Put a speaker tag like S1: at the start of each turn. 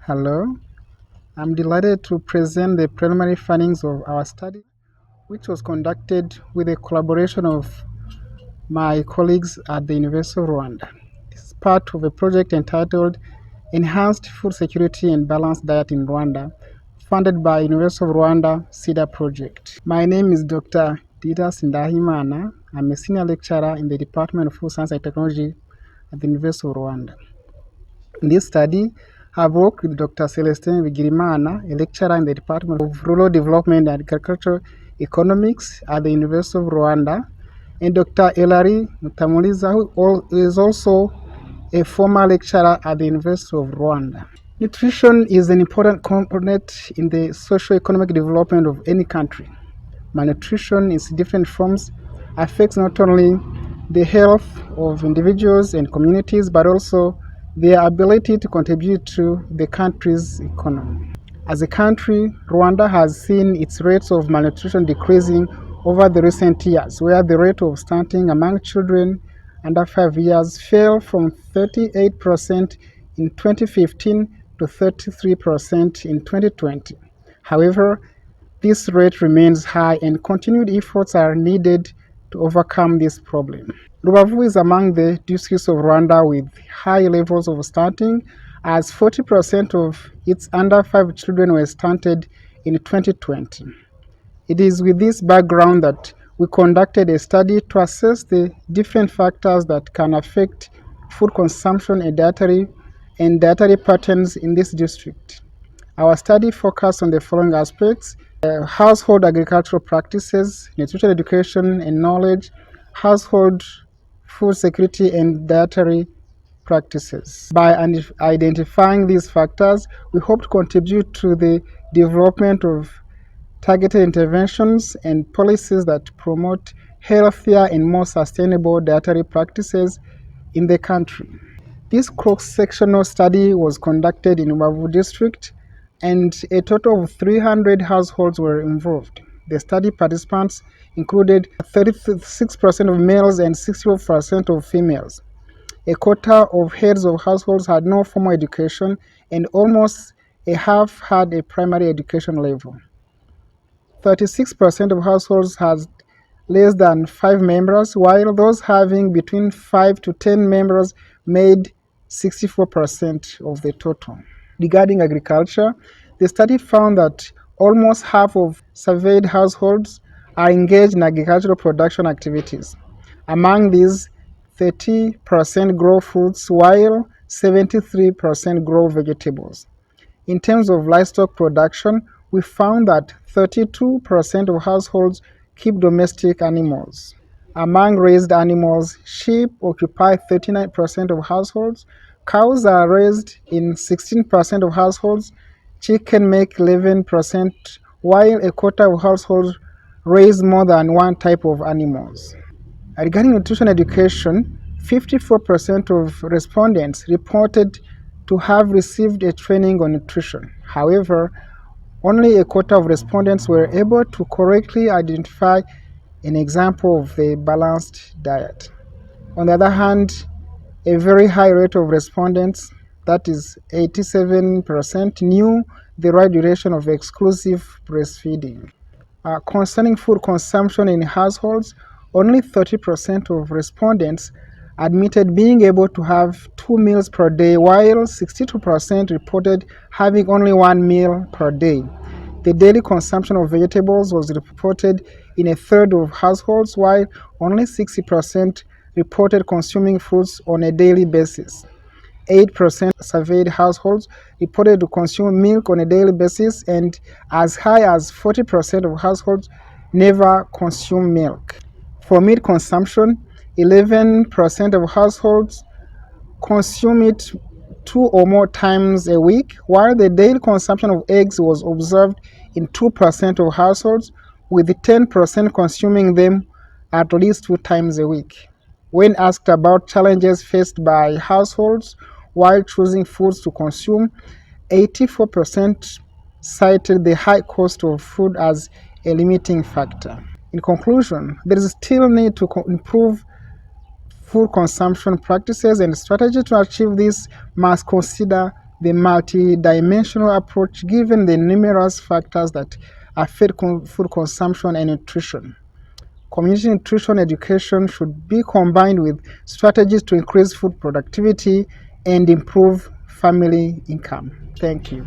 S1: Hello, I'm delighted to present the preliminary findings of our study, which was conducted with a collaboration of my colleagues at the University of Rwanda. This is part of a project entitled Enhanced Food Security and Balanced Diet in Rwanda, funded by University of Rwanda CEDA project. My name is Dr. Dietary. I'm a senior lecturer in the Department of Food Science and Technology at the University of Rwanda. In this study, I've worked with Dr. Celestin Bigirimana, a lecturer in the Department of Rural Development and Agricultural Economics at the University of Rwanda, and Dr. Elari Mutamuliza, who is also a former lecturer at the University of Rwanda. Nutrition is an important component in the socio-economic development of any country. Malnutrition in different forms affects not only the health of individuals and communities, but also their ability to contribute to the country's economy. As a country, Rwanda has seen its rates of malnutrition decreasing over the recent years, where the rate of stunting among children under 5 years fell from 38% in 2015 to 33% in 2020. However, this rate remains high and continued efforts are needed to overcome this problem. Rubavu is among the districts of Rwanda with high levels of stunting, as 40% of its under 5 children were stunted in 2020. It is with this background that we conducted a study to assess the different factors that can affect food consumption and dietary patterns in this district. Our study focused on the following aspects: household agricultural practices, nutrition education and knowledge, household food security, and dietary practices. By identifying these factors, we hope to contribute to the development of targeted interventions and policies that promote healthier and more sustainable dietary practices in the country. This cross-sectional study was conducted in Rubavu district, and a total of 300 households were involved. The study participants included 36% of males and 64% of females. A quarter of heads of households had no formal education, and almost a half had a primary education level. 36% of households had less than 5 members, while those having between 5 to 10 members made 64% of the total. Regarding agriculture, the study found that almost half of surveyed households are engaged in agricultural production activities. Among these, 30% grow fruits, while 73% grow vegetables. In terms of livestock production, we found that 32% of households keep domestic animals. Among raised animals, sheep occupy 39% of households, cows are raised in 16% of households, chicken make 11%, while a quarter of households raise more than one type of animals. Regarding nutrition education, 54% of respondents reported to have received a training on nutrition. However, only a quarter of respondents were able to correctly identify an example of a balanced diet. On the other hand, a very high rate of respondents, that is 87%, knew the right duration of exclusive breastfeeding. Concerning food consumption in households, only 30% of respondents admitted being able to have 2 meals per day, while 62% reported having only 1 meal per day. The daily consumption of vegetables was reported in a third of households, while only 60% reported consuming fruits on a daily basis. 8% surveyed households reported to consume milk on a daily basis, and as high as 40% of households never consume milk. For meat consumption, 11% of households consume it 2 or more times a week, while the daily consumption of eggs was observed in 2% of households, with 10% consuming them at least 2 times a week. When asked about challenges faced by households while choosing foods to consume, 84% cited the high cost of food as a limiting factor. In conclusion, there is still need to improve food consumption practices, and strategy to achieve this must consider the multi-dimensional approach given the numerous factors that affect food consumption and nutrition. Community nutrition education should be combined with strategies to increase food productivity and improve family income. Thank you.